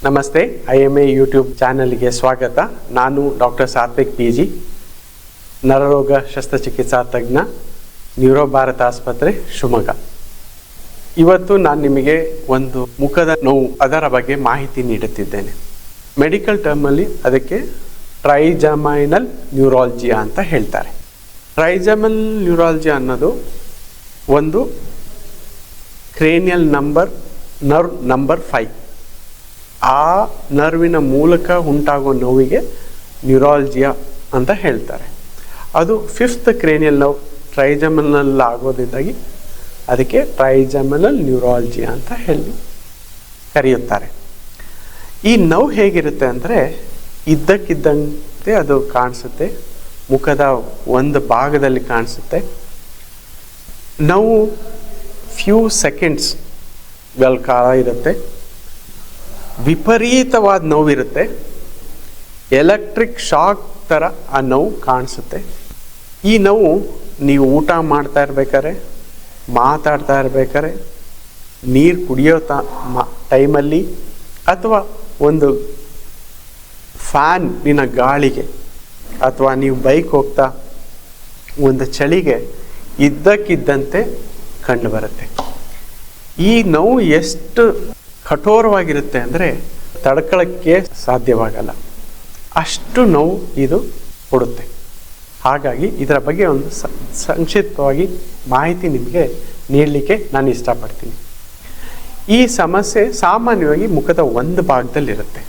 ನಮಸ್ತೆ, IMA YouTube ಚಾನಲ್ಗೆ ಸ್ವಾಗತ. ನಾನು ಡಾಕ್ಟರ್ ಸಾತ್ವಿಕ್ PG, ನರರೋಗ ಶಸ್ತ್ರಚಿಕಿತ್ಸಾ ತಜ್ಞ, ನ್ಯೂರೋ ಭಾರತ ಆಸ್ಪತ್ರೆ, ಶಿವಮೊಗ್ಗ. ಇವತ್ತು ನಾನು ನಿಮಗೆ ಒಂದು ಮುಖದ ನೋವು ಅದರ ಬಗ್ಗೆ ಮಾಹಿತಿ ನೀಡುತ್ತಿದ್ದೇನೆ. ಮೆಡಿಕಲ್ ಟರ್ಮಲ್ಲಿ ಅದಕ್ಕೆ ಟ್ರೈಜಮೈನಲ್ ನ್ಯೂರಾಲಜಿಯಾ ಅಂತ ಹೇಳ್ತಾರೆ. ಟ್ರೈಜಮೈನಲ್ ನ್ಯೂರಾಲಜಿಯಾ ಅನ್ನೋದು ಒಂದು ಕ್ರೇನಿಯಲ್ ನರ್ವ್ ನಂಬರ್ 5. ಆ ನರ್ವಿನ ಮೂಲಕ ಉಂಟಾಗುವ ನೋವಿಗೆ ನ್ಯೂರಾಲಜಿಯಾ ಅಂತ ಹೇಳ್ತಾರೆ. ಅದು 5th ಕ್ರೇನಿಯಲ್ ನರ್ವ್ ಟ್ರೈಜಮೈನಲ್ ಆಗೋದ್ರಿಂದಾಗಿ ಅದಕ್ಕೆ ಟ್ರೈಜಮೈನಲ್ ನ್ಯೂರಾಲಜಿಯಾ ಅಂತ ಹೇಳಿ ಕರೆಯುತ್ತಾರೆ. ಈ ನೋವು ಹೇಗಿರುತ್ತೆ ಅಂದರೆ, ಇದ್ದಕ್ಕಿದ್ದಂತೆ ಅದು ಕಾಣಿಸುತ್ತೆ, ಮುಖದ ಒಂದು ಭಾಗದಲ್ಲಿ ಕಾಣಿಸುತ್ತೆ. ನೋವು ಫ್ಯೂ ಸೆಕೆಂಡ್ಸ್ ಕಾಲ ಇರುತ್ತೆ. ವಿಪರೀತವಾದ ನೋವಿರುತ್ತೆ. ಎಲೆಕ್ಟ್ರಿಕ್ ಶಾಕ್ ಥರ ಆ ನೋವು ಕಾಣಿಸುತ್ತೆ. ಈ ನೋವು ನೀವು ಊಟ ಮಾಡ್ತಾ ಇರ್ಬೇಕಾದ್ರೆ, ಮಾತಾಡ್ತಾ ಇರ್ಬೇಕಾದ್ರೆ, ನೀರು ಕುಡಿಯೋ ಟೈಮಲ್ಲಿ, ಅಥವಾ ಒಂದು ಫ್ಯಾನಿನ ಗಾಳಿಗೆ, ಅಥವಾ ನೀವು ಬೈಕ್ ಹೋಗ್ತಾ ಒಂದು ಚಳಿಗೆ ಇದ್ದಕ್ಕಿದ್ದಂತೆ ಕಂಡು ಬರುತ್ತೆ. ಈ ನೋವು ಎಷ್ಟು ಕಠೋರವಾಗಿರುತ್ತೆ ಅಂದರೆ ತಡ್ಕೊಳ್ಳೋಕ್ಕೆ ಸಾಧ್ಯವಾಗಲ್ಲ, ಅಷ್ಟು ನೋವು ಇದು ಕೊಡುತ್ತೆ. ಹಾಗಾಗಿ ಇದರ ಬಗ್ಗೆ ಒಂದು ಸಂಕ್ಷಿಪ್ತವಾಗಿ ಮಾಹಿತಿ ನಿಮಗೆ ನೀಡಲಿಕ್ಕೆ ನಾನು ಇಷ್ಟಪಡ್ತೀನಿ. ಈ ಸಮಸ್ಯೆ ಸಾಮಾನ್ಯವಾಗಿ ಮುಖದ ಒಂದು ಭಾಗದಲ್ಲಿರುತ್ತೆ.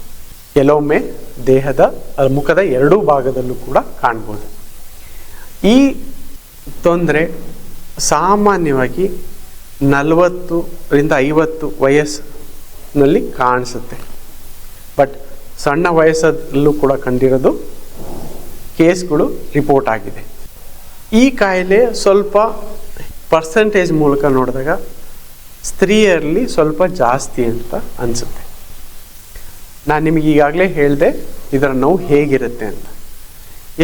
ಕೆಲವೊಮ್ಮೆ ಮುಖದ ಎರಡೂ ಭಾಗದಲ್ಲೂ ಕೂಡ ಕಾಣ್ಬೋದು. ಈ ತೊಂದರೆ ಸಾಮಾನ್ಯವಾಗಿ 40ರಿಂದ 50 ವಯಸ್ಸಿನಲ್ಲಿ ಕಾಣಿಸುತ್ತೆ. ಬಟ್ ಸಣ್ಣ ವಯಸ್ಸಲ್ಲೂ ಕೂಡ ಕಂಡಿರೋದು ಕೇಸ್ಗಳು ರಿಪೋರ್ಟ್ ಆಗಿದೆ. ಈ ಕಾಯಿಲೆ ಸ್ವಲ್ಪ ಪರ್ಸೆಂಟೇಜ್ ಮೂಲಕ ನೋಡಿದಾಗ ಸ್ತ್ರೀಯರಲ್ಲಿ ಸ್ವಲ್ಪ ಜಾಸ್ತಿ ಅಂತ ಅನಿಸುತ್ತೆ. ನಾನು ನಿಮಗೆ ಈಗಾಗಲೇ ಹೇಳಿದೆ ಇದರ ನೋವು ಹೇಗಿರುತ್ತೆ ಅಂತ.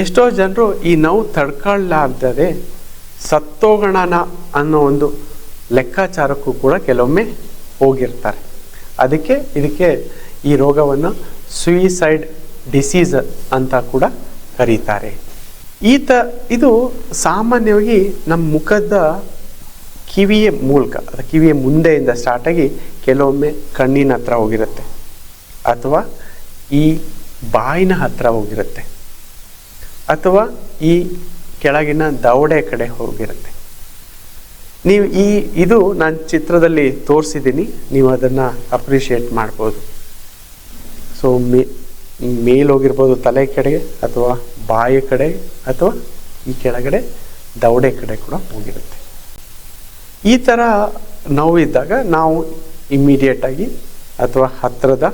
ಎಷ್ಟೋ ಜನರು ಈ ನೋವು ತಡ್ಕೊಳ್ಳಾರ್ದೇ ಸತ್ತೋಗೋಣ ಅನ್ನೋ ಒಂದು ಲೆಕ್ಕಾಚಾರಕ್ಕೂ ಕೂಡ ಕೆಲವೊಮ್ಮೆ ಹೋಗಿರ್ತಾರೆ. ಇದಕ್ಕೆ ಈ ರೋಗವನ್ನು ಸುಯಿಸೈಡ್ ಡಿಸೀಸ್ ಅಂತ ಕೂಡ ಕರೀತಾರೆ. ಇದು ಸಾಮಾನ್ಯವಾಗಿ ನಮ್ಮ ಮುಖದ ಕಿವಿಯ ಮೂಲಕ, ಕಿವಿಯ ಮುಂದೆಯಿಂದ ಸ್ಟಾರ್ಟ್ ಆಗಿ ಕೆಲವೊಮ್ಮೆ ಕಣ್ಣಿನ ಹತ್ರ ಹೋಗಿರುತ್ತೆ, ಅಥವಾ ಈ ಬಾಯಿನ ಹತ್ರ ಹೋಗಿರುತ್ತೆ, ಅಥವಾ ಈ ಕೆಳಗಿನ ದವಡೆ ಕಡೆ ಹೋಗಿರುತ್ತೆ. ನೀವು ಇದು ನಾನು ಚಿತ್ರದಲ್ಲಿ ತೋರಿಸಿದ್ದೀನಿ, ನೀವು ಅದನ್ನು ಅಪ್ರಿಷಿಯೇಟ್ ಮಾಡ್ಬೋದು. ಸೊ ಮೇಲೋಗಿರ್ಬೋದು ತಲೆ ಕಡೆಗೆ, ಅಥವಾ ಬಾಯಿ ಕಡೆ, ಅಥವಾ ಈ ಕೆಳಗಡೆ ದವಡೆ ಕಡೆ ಕೂಡ ಹೋಗಿರುತ್ತೆ. ಈ ಥರ ನೋವಿದ್ದಾಗ ನಾವು ಇಮ್ಮಿಡಿಯೇಟಾಗಿ ಅಥವಾ ಹತ್ತಿರದ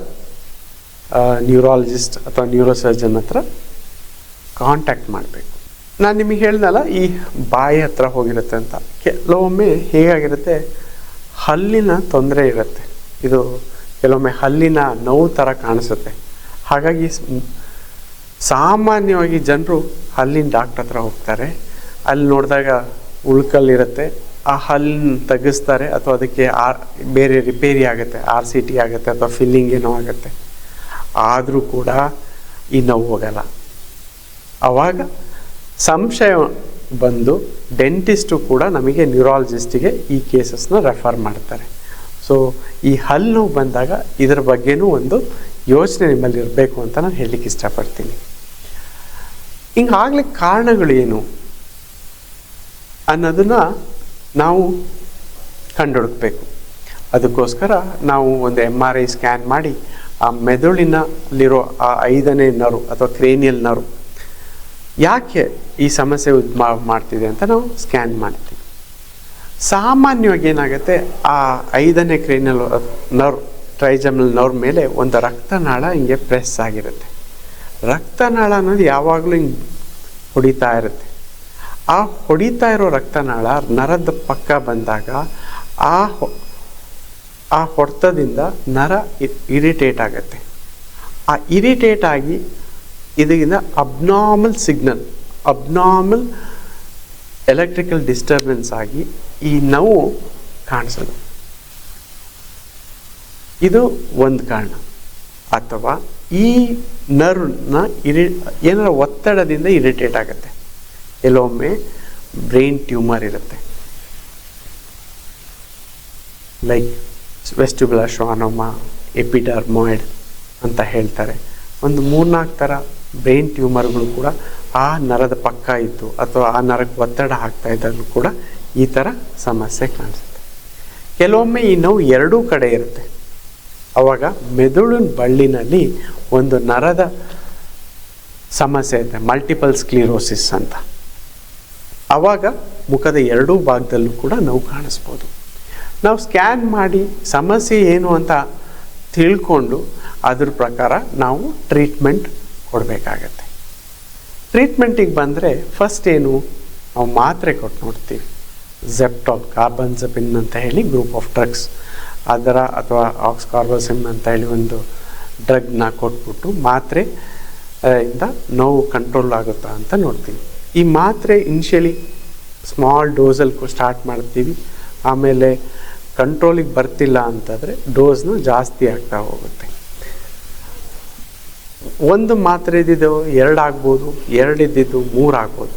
ನ್ಯೂರಾಲಜಿಸ್ಟ್ ಅಥವಾ ನ್ಯೂರೋಸರ್ಜನ್ ಹತ್ರ ಕಾಂಟ್ಯಾಕ್ಟ್ ಮಾಡಬೇಕು. ನಾನು ನಿಮಗೆ ಹೇಳ್ದಲ್ಲ, ಈ ಬಾಯಿ ಹತ್ರ ಹೋಗಿರುತ್ತೆ ಅಂತ. ಕೆಲವೊಮ್ಮೆ ಹೇಗಾಗಿರುತ್ತೆ, ಹಲ್ಲಿನ ತೊಂದರೆ ಇರುತ್ತೆ. ಇದು ಕೆಲವೊಮ್ಮೆ ಹಲ್ಲಿನ ನೋವು ಥರ ಕಾಣಿಸುತ್ತೆ. ಹಾಗಾಗಿ ಸಾಮಾನ್ಯವಾಗಿ ಜನರು ಹಲ್ಲಿನ ಡಾಕ್ಟರ್ ಹತ್ರ ಹೋಗ್ತಾರೆ. ಅಲ್ಲಿ ನೋಡಿದಾಗ ಉಳ್ಕಲ್ಲಿರುತ್ತೆ, ಆ ಹಲ್ಲನ್ನು ತೆಗೆಸ್ತಾರೆ, ಅಥವಾ ಅದಕ್ಕೆ ಬೇರೆ ರಿಪೇರಿ ಆಗುತ್ತೆ, RCT ಆಗುತ್ತೆ, ಅಥವಾ ಫಿಲ್ಲಿಂಗ್ ಏನೋ ಆಗುತ್ತೆ. ಆದರೂ ಕೂಡ ಈ ನೋವು ಹೋಗಲ್ಲ. ಆವಾಗ ಸಂಶಯ ಬಂದು ಡೆಂಟಿಸ್ಟು ಕೂಡ ನಮಗೆ ನ್ಯೂರಾಲಜಿಸ್ಟಿಗೆ ಈ ಕೇಸಸ್ನ ರೆಫರ್ ಮಾಡ್ತಾರೆ. ಸೊ ಈ ಹಲ್ಲು ನೋವು ಬಂದಾಗ ಇದರ ಬಗ್ಗೆನೂ ಒಂದು ಯೋಚನೆ ನಿಮ್ಮಲ್ಲಿ ಇರಬೇಕು ಅಂತ ನಾನು ಹೇಳಲಿಕ್ಕೆ ಇಷ್ಟಪಡ್ತೀನಿ. ಹಿಂಗಾಗ್ಲಿಕ್ಕೆ ಕಾರಣಗಳು ಏನು ಅನ್ನೋದನ್ನು ನಾವು ಕಂಡುಹುಡುಕಬೇಕು. ಅದಕ್ಕೋಸ್ಕರ ನಾವು ಒಂದು MRI ಸ್ಕ್ಯಾನ್ ಮಾಡಿ ಆ ಮೆದುಳಿನಲ್ಲಿರೋ ಆ 5ನೇ ನರ್ವ್ ಅಥವಾ ಕ್ರೇನಿಯಲ್ ನರ್ವ್ ಯಾಕೆ ಈ ಸಮಸ್ಯೆ ಮಾಡ್ತಿದೆ ಅಂತ ನಾವು ಸ್ಕ್ಯಾನ್ ಮಾಡ್ತೀವಿ. ಸಾಮಾನ್ಯವಾಗಿ ಏನಾಗುತ್ತೆ, ಆ 5ನೇ ಕ್ರೇನಿಯಲ್ ನರ್ವ್ ಟ್ರೈಜಮೈನಲ್ ನರ್ವ್ ಮೇಲೆ ಒಂದು ರಕ್ತನಾಳ ಹಿಂಗೆ ಪ್ರೆಸ್ ಆಗಿರುತ್ತೆ. ರಕ್ತನಾಳ ಅನ್ನೋದು ಯಾವಾಗಲೂ ಹಿಂಗೆ ಹೊಡಿತಾ ಇರುತ್ತೆ. ಆ ಹೊಡಿತಾ ಇರೋ ರಕ್ತನಾಳ ನರದ ಪಕ್ಕ ಬಂದಾಗ ಆ ಹೊಡೆತದಿಂದ ನರ ಇರಿಟೇಟ್ ಆಗುತ್ತೆ. ಆ ಇರಿಟೇಟ್ ಆಗಿ ಇದರಿಂದ ಅಬ್ನಾರ್ಮಲ್ ಎಲೆಕ್ಟ್ರಿಕಲ್ ಡಿಸ್ಟರ್ಬೆನ್ಸ್ ಆಗಿ ಈ ನೋವು ಕಾಣಿಸೋದು. ಇದು ಒಂದು ಕಾರಣ. ಅಥವಾ ಈ ನರ್ವ್ನ ಏನಾರ ಒತ್ತಡದಿಂದ ಇರಿಟೇಟ್ ಆಗುತ್ತೆ. ಕೆಲವೊಮ್ಮೆ ಬ್ರೈನ್ ಟ್ಯೂಮರ್ ಇರುತ್ತೆ, ಲೈಕ್ ವೆಸ್ಟಿಬ್ಯುಲರ್ ಶ್ವಾನೋಮಾ, ಎಪಿಡರ್ಮಾಯ್ಡ್ ಅಂತ ಹೇಳ್ತಾರೆ. ಒಂದು 3-4 ಥರ ಬ್ರೈನ್ ಟ್ಯೂಮರ್ಗಳು ಕೂಡ ಆ ನರದ ಪಕ್ಕ ಇತ್ತು ಅಥವಾ ಆ ನರಕ್ಕೆ ಒತ್ತಡ ಹಾಕ್ತಾ ಇದ್ದಾಗಲೂ ಕೂಡ ಈ ಥರ ಸಮಸ್ಯೆ ಕಾಣಿಸುತ್ತೆ. ಕೆಲವೊಮ್ಮೆ ಈ ನೋವು ಎರಡೂ ಕಡೆ ಇರುತ್ತೆ. ಆವಾಗ ಮೆದುಳಿನ ಬಳ್ಳಿನಲ್ಲಿ ಒಂದು ನರದ ಸಮಸ್ಯೆ ಇದೆ, ಮಲ್ಟಿಪಲ್ ಸ್ಕ್ಲಿರೋಸಿಸ್ ಅಂತ. ಆವಾಗ ಮುಖದ ಎರಡೂ ಭಾಗದಲ್ಲೂ ಕೂಡ ನೋವು ಕಾಣಿಸ್ಬೋದು. ನಾವು ಸ್ಕ್ಯಾನ್ ಮಾಡಿ ಸಮಸ್ಯೆ ಏನು ಅಂತ ತಿಳ್ಕೊಂಡು ಅದ್ರ ಪ್ರಕಾರ ನಾವು ಟ್ರೀಟ್ಮೆಂಟ್ ಕೊಡಬೇಕಾಗತ್ತೆ. ಟ್ರೀಟ್ಮೆಂಟಿಗೆ ಬಂದರೆ ಫಸ್ಟ್ ಏನು, ನಾವು ಮಾತ್ರೆ ಕೊಟ್ಟು ನೋಡ್ತೀವಿ. ಝೆಪ್ಟಾಲ್, ಕಾರ್ಬನ್ಜಪಿನ್ ಅಂತ ಹೇಳಿ ಗ್ರೂಪ್ ಆಫ್ ಡ್ರಗ್ಸ್, ಅದರ ಅಥವಾ ಆಕ್ಸ್ಕಾರ್ಬಸಿನ್ ಅಂತ ಹೇಳಿ ಒಂದು ಡ್ರಗ್ನ ಕೊಟ್ಬಿಟ್ಟು ಮಾತ್ರೆ ಇಂದ ನೋವು ಕಂಟ್ರೋಲ್ ಆಗುತ್ತಾ ಅಂತ ನೋಡ್ತೀವಿ. ಈ ಮಾತ್ರೆ ಇನಿಷಿಯಲಿ ಸ್ಮಾಲ್ ಡೋಸಲ್ಲಿ ಸ್ಟಾರ್ಟ್ ಮಾಡ್ತೀವಿ. ಆಮೇಲೆ ಕಂಟ್ರೋಲಿಗೆ ಬರ್ತಿಲ್ಲ ಅಂತಂದರೆ ಡೋಸ್ನ ಜಾಸ್ತಿ ಆಗ್ತಾ ಹೋಗುತ್ತೆ. ಒಂದು ಮಾತ್ರೆ ಇದ್ದಿದ್ದು 2 ಆಗ್ಬೋದು, 2 ಇದ್ದಿದ್ದು 3 ಆಗ್ಬೋದು.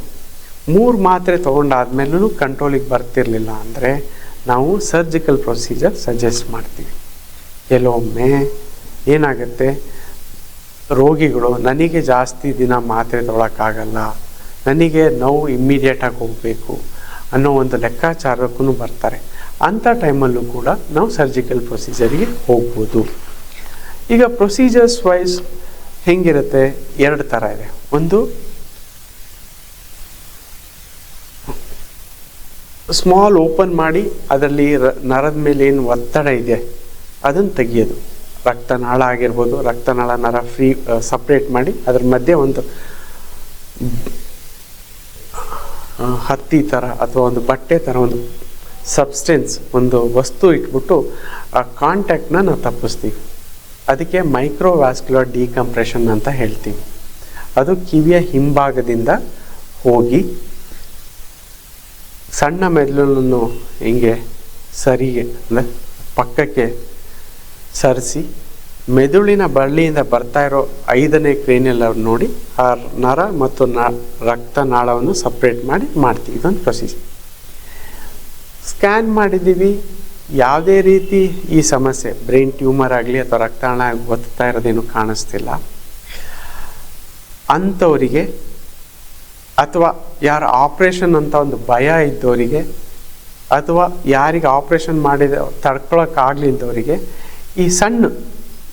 3 ಮಾತ್ರೆ ತೊಗೊಂಡಾದ್ಮೇಲೂ ಕಂಟ್ರೋಲಿಗೆ ಬರ್ತಿರ್ಲಿಲ್ಲ ಅಂದರೆ ನಾವು ಸರ್ಜಿಕಲ್ ಪ್ರೊಸೀಜರ್ ಸಜೆಸ್ಟ್ ಮಾಡ್ತೀವಿ. ಕೆಲವೊಮ್ಮೆ ಏನಾಗುತ್ತೆ, ರೋಗಿಗಳು ನನಗೆ ಜಾಸ್ತಿ ದಿನ ಮಾತ್ರೆ ತೊಗೊಳಕ್ಕಾಗಲ್ಲ, ನನಗೆ ನೋವು ಇಮ್ಮಿಡಿಯೇಟಾಗಿ ಹೋಗಬೇಕು ಅನ್ನೋ ಒಂದು ಲೆಕ್ಕಾಚಾರಕ್ಕೂ ಬರ್ತಾರೆ. ಅಂಥ ಟೈಮಲ್ಲೂ ಕೂಡ ನಾವು ಸರ್ಜಿಕಲ್ ಪ್ರೊಸೀಜರಿಗೆ ಹೋಗ್ಬೋದು. ಈಗ ಪ್ರೊಸೀಜರ್ಸ್ ವೈಸ್ ಹೆಂಗಿರುತ್ತೆ, 2 ಥರ ಇದೆ. ಒಂದು ಸ್ಮಾಲ್ ಓಪನ್ ಮಾಡಿ ಅದರಲ್ಲಿ ನರದ ಮೇಲೆ ಏನು ಒತ್ತಡ ಇದೆ ಅದನ್ನು ತೆಗಿಯೋದು. ರಕ್ತನಾಳ ಆಗಿರ್ಬೋದು, ರಕ್ತನಾಳ ನರ ಫ್ರೀ ಸಪ್ರೇಟ್ ಮಾಡಿ ಅದ್ರ ಮಧ್ಯೆ ಒಂದು ಹತ್ತಿ ಥರ ಅಥವಾ ಒಂದು ಬಟ್ಟೆ ಥರ ಒಂದು ಸಬ್ಸ್ಟೆನ್ಸ್, ಒಂದು ವಸ್ತು ಇಟ್ಬಿಟ್ಟು ಆ ಕಾಂಟ್ಯಾಕ್ಟ್ನ ನಾವು ತಪ್ಪಿಸ್ತೀವಿ. ಅದಕ್ಕೆ ಮೈಕ್ರೋವ್ಯಾಸ್ಕ್ಯುಲರ್ ಡಿಕಂಪ್ರೆಷನ್ ಅಂತ ಹೇಳ್ತೀವಿ. ಅದು ಕಿವಿಯ ಹಿಂಭಾಗದಿಂದ ಹೋಗಿ ಸಣ್ಣ ಮೆದುಳನ್ನು ಹಿಂಗೆ ಸರಿಗೆ ಅಂದರೆ ಪಕ್ಕಕ್ಕೆ ಸರಿಸಿ ಮೆದುಳಿನ ಬಳ್ಳಿಯಿಂದ ಬರ್ತಾ ಇರೋ 5ನೇ ಕ್ರೇನಿಯಲ್ ನೋಡಿ ಆ ನರ ಮತ್ತು ರಕ್ತನಾಳವನ್ನು ಸಪ್ರೇಟ್ ಮಾಡಿ ಮಾಡ್ತೀವಿ. ಇದೊಂದು ಪ್ರೊಸೀಜರ್. ಸ್ಕ್ಯಾನ್ ಮಾಡಿದ್ದೀವಿ, ಯಾವುದೇ ರೀತಿ ಈ ಸಮಸ್ಯೆ ಬ್ರೈನ್ ಟ್ಯೂಮರ್ ಆಗಲಿ ಅಥವಾ ರಕ್ತನಾಳ ಒತ್ತಾ ಇರೋದೇನು ಕಾಣಿಸ್ತಿಲ್ಲ ಅಂಥವರಿಗೆ, ಅಥವಾ ಯಾರು ಆಪ್ರೇಷನ್ ಅಂತ ಒಂದು ಭಯ ಇದ್ದವರಿಗೆ, ಅಥವಾ ಯಾರಿಗೆ ಆಪ್ರೇಷನ್ ಮಾಡಿದ ತಡ್ಕೊಳಕ್ಕಾಗಲಿದ್ದವರಿಗೆ ಈ ಸಣ್ಣ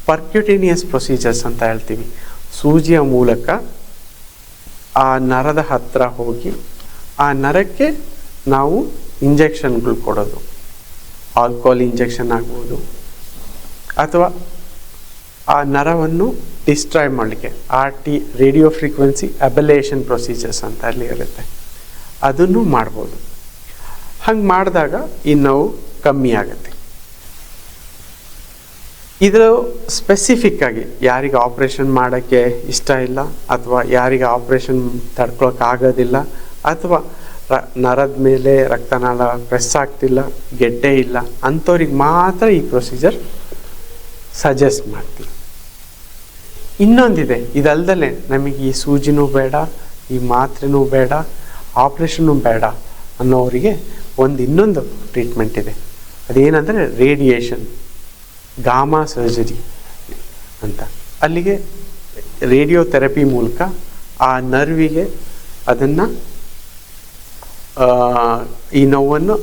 ಪರ್ಕ್ಯುಟೇನಿಯಸ್ ಪ್ರೊಸೀಜರ್ಸ್ ಅಂತ ಹೇಳ್ತೀವಿ. ಸೂಜಿಯ ಮೂಲಕ ಆ ನರದ ಹತ್ತಿರ ಹೋಗಿ ಆ ನರಕ್ಕೆ ನಾವು ಇಂಜೆಕ್ಷನ್ಗಳು ಕೊಡೋದು. ಆಲ್ಕೋಹಾಲ್ ಇಂಜೆಕ್ಷನ್ ಆಗ್ಬೋದು, ಅಥವಾ ಆ ನರವನ್ನು ಡಿಸ್ಟ್ರಾಯ್ ಮಾಡಲಿಕ್ಕೆ ರೇಡಿಯೋ ಫ್ರೀಕ್ವೆನ್ಸಿ ಅಬಲೇಷನ್ ಪ್ರೊಸೀಜರ್ಸ್ ಅಂತ ಅಲ್ಲಿ ಇರುತ್ತೆ, ಅದನ್ನು ಮಾಡ್ಬೋದು. ಹಂಗೆ ಮಾಡಿದಾಗ ಈ ನೋವು ಕಮ್ಮಿ ಆಗುತ್ತೆ. ಇದು ಸ್ಪೆಸಿಫಿಕ್ ಆಗಿ ಯಾರಿಗೆ ಆಪ್ರೇಷನ್ ಮಾಡೋಕ್ಕೆ ಇಷ್ಟ ಇಲ್ಲ, ಅಥವಾ ಯಾರಿಗೆ ಆಪ್ರೇಷನ್ ತಡ್ಕೊಳಕ್ಕಾಗೋದಿಲ್ಲ, ಅಥವಾ ನರದ ಮೇಲೆ ರಕ್ತನಾಳ ಪ್ರೆಸ್ ಆಗ್ತಿಲ್ಲ, ಗೆಡ್ಡೆ ಇಲ್ಲ ಅಂಥವ್ರಿಗೆ ಮಾತ್ರ ಈ ಪ್ರೊಸೀಜರ್ ಸಜೆಸ್ಟ್ ಮಾಡ್ತೀವಿ. ಇನ್ನೊಂದಿದೆ, ಇದಲ್ದಲೇ ನಮಗೆ ಈ ಸೂಜಿನೂ ಬೇಡ, ಈ ಮಾತ್ರೆನೂ ಬೇಡ, ಆಪ್ರೇಷನ್ನು ಬೇಡ ಅನ್ನೋರಿಗೆ ಇನ್ನೊಂದು ಟ್ರೀಟ್ಮೆಂಟ್ ಇದೆ. ಅದೇನಂದರೆ ರೇಡಿಯೇಷನ್, ಗಾಮಾ ಸರ್ಜರಿ ಅಂತ. ಅಲ್ಲಿಗೆ ರೇಡಿಯೋಥೆರಪಿ ಮೂಲಕ ಆ ನರ್ವಿಗೆ ಅದನ್ನು ಈ ನೋವನ್ನು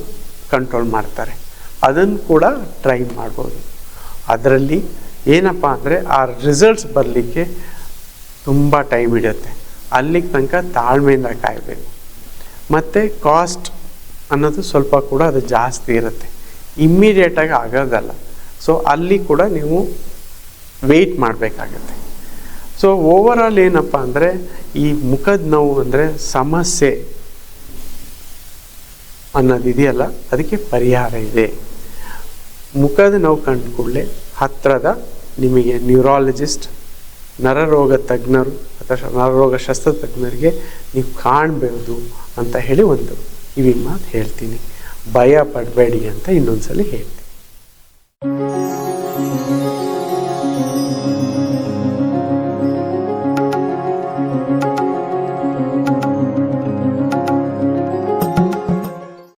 ಕಂಟ್ರೋಲ್ ಮಾಡ್ತಾರೆ. ಅದನ್ನು ಕೂಡ ಟ್ರೈ ಮಾಡ್ಬೋದು. ಅದರಲ್ಲಿ ಏನಪ್ಪ ಅಂದರೆ ಆ ರಿಸಲ್ಟ್ಸ್ ಬರಲಿಕ್ಕೆ ತುಂಬ ಟೈಮ್ ಹಿಡಿಯುತ್ತೆ. ಅಲ್ಲಿಗೆ ತನಕ ತಾಳ್ಮೆಯಿಂದ ಕಾಯಬೇಕು. ಮತ್ತು ಕಾಸ್ಟ್ ಅನ್ನೋದು ಸ್ವಲ್ಪ ಕೂಡ ಅದು ಜಾಸ್ತಿ ಇರುತ್ತೆ, ಇಮ್ಮಿಡಿಯೇಟಾಗಿ ಆಗೋದಲ್ಲ. ಸೊ ಅಲ್ಲಿ ಕೂಡ ನೀವು ವೆಯ್ಟ್ ಮಾಡಬೇಕಾಗತ್ತೆ. ಸೊ ಓವರಾಲ್ ಏನಪ್ಪ ಅಂದರೆ ಈ ಮುಖದ ನೋವು ಅಂದರೆ ಸಮಸ್ಯೆ ಅನ್ನೋದಿದೆಯಲ್ಲ, ಅದಕ್ಕೆ ಪರಿಹಾರ ಇದೆ. ಮುಖದ ನೋವು ಕಂಡು ಕೂಡಲೇ ಹತ್ತಿರದ ನಿಮಗೆ ನ್ಯೂರಾಲಜಿಸ್ಟ್, ನರರೋಗ ತಜ್ಞರು ಅಥವಾ ನರರೋಗ ಶಸ್ತ್ರತಜ್ಞರಿಗೆ ನೀವು ಕಾಣಬಹುದು ಅಂತ ಹೇಳಿ ಒಂದು ಕಿವಿ ಮಾತು ಹೇಳ್ತೀನಿ. ಭಯ ಪಡಬೇಡಿ ಅಂತ ಇನ್ನೊಂದ್ಸಲಿ ಹೇಳ್ತೀನಿ.